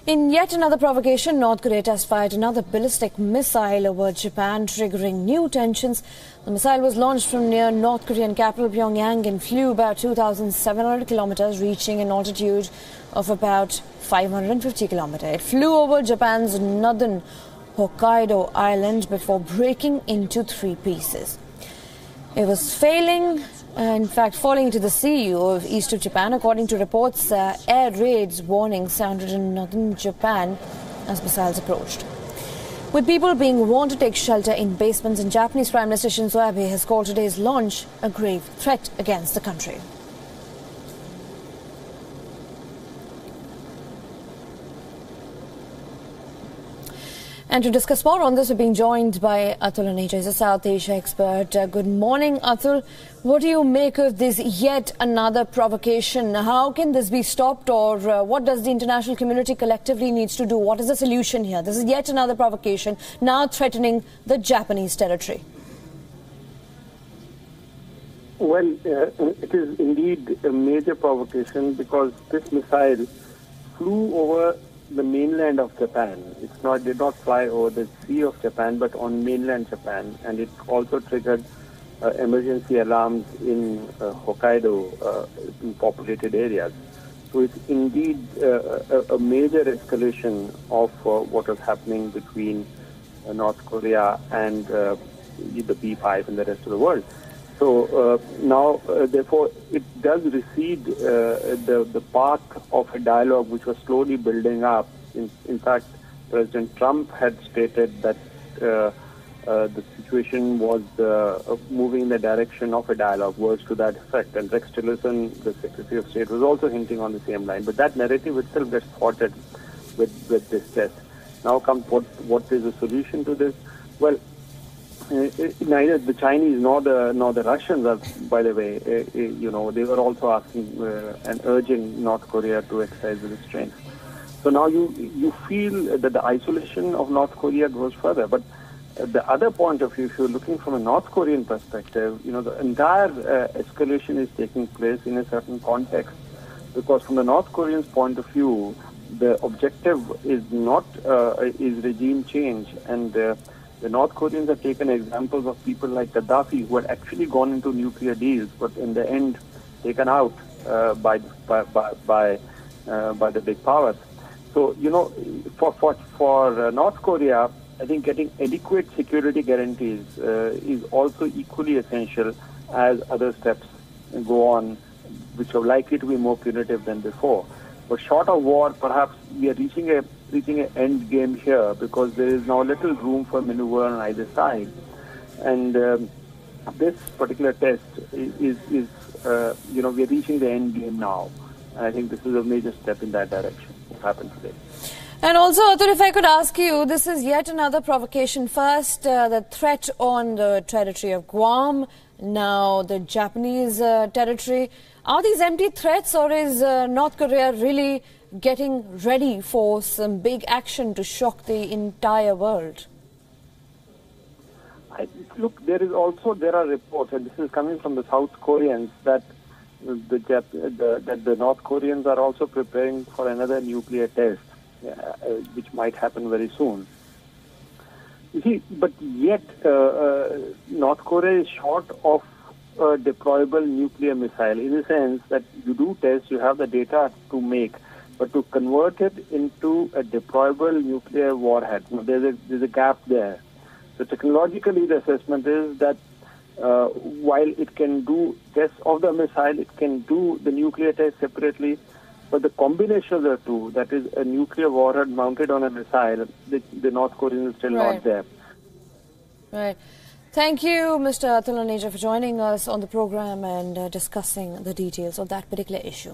In yet another provocation, North Korea test-fired another ballistic missile over Japan, triggering new tensions. The missile was launched from near North Korean capital Pyongyang and flew about 2,700 kilometers, reaching an altitude of about 550 kilometers. It flew over Japan's northern Hokkaido island before breaking into three pieces. It was falling into the sea of east of Japan. According to reports, air raids warning sounded in northern Japan as missiles approached. With people being warned to take shelter in basements, and Japanese Prime Minister Shinzo Abe has called today's launch a grave threat against the country. And to discuss more on this, we're being joined by Atul Aneja. He's a South Asia expert. Good morning, Atul. What do you make of this yet another provocation? How can this be stopped, or what does the international community collectively needs to do? What is the solution here? This is yet another provocation now threatening the Japanese territory. Well, it is indeed a major provocation because this missile flew over the mainland of Japan. Did not fly over the sea of Japan, but on mainland Japan, and it also triggered emergency alarms in Hokkaido, in populated areas. So it's indeed a major escalation of what is happening between North Korea and the P5 and the rest of the world. So now, therefore, it does recede the path of a dialogue which was slowly building up. In fact, President Trump had stated that the situation was moving in the direction of a dialogue, words to that effect. And Rex Tillerson, the Secretary of State, was also hinting on the same line. But that narrative itself gets thwarted with this test. Now comes what is the solution to this? Well, neither the Chinese nor the Russians are, by the way, they were also asking and urging North Korea to exercise restraint. So now you feel that the isolation of North Korea goes further. But the other point of view, if you're looking from a North Korean perspective, the entire escalation is taking place in a certain context, because from the North Koreans' point of view, the objective is not is regime change, and the North Koreans have taken examples of people like Gaddafi, who had actually gone into nuclear deals, but in the end taken out by the big powers. So for North Korea, I think getting adequate security guarantees is also equally essential as other steps go on, which are likely to be more punitive than before. But short of war, perhaps we are reaching an end game here, because there is now little room for maneuver on either side. And this particular test is we are reaching the end game now. And I think this is a major step in that direction, what happened today. And also, Atul, if I could ask you, this is yet another provocation. First, the threat on the territory of Guam, now the Japanese territory. Are these empty threats, or is North Korea really getting ready for some big action to shock the entire world? Look, there are reports, and this is coming from the South Koreans, that the North Koreans are also preparing for another nuclear test, which might happen very soon. You see, but yet North Korea is short of a deployable nuclear missile, in the sense that you do test, you have the data to make, but to convert it into a deployable nuclear warhead, there's a gap there. So technologically, the assessment is that while it can do tests of the missile, it can do the nuclear test separately, but the combination of the two, that is a nuclear warhead mounted on a missile, the North Koreans is still not there. Right. Thank you, Mr. Atul Aneja, for joining us on the program and discussing the details of that particular issue.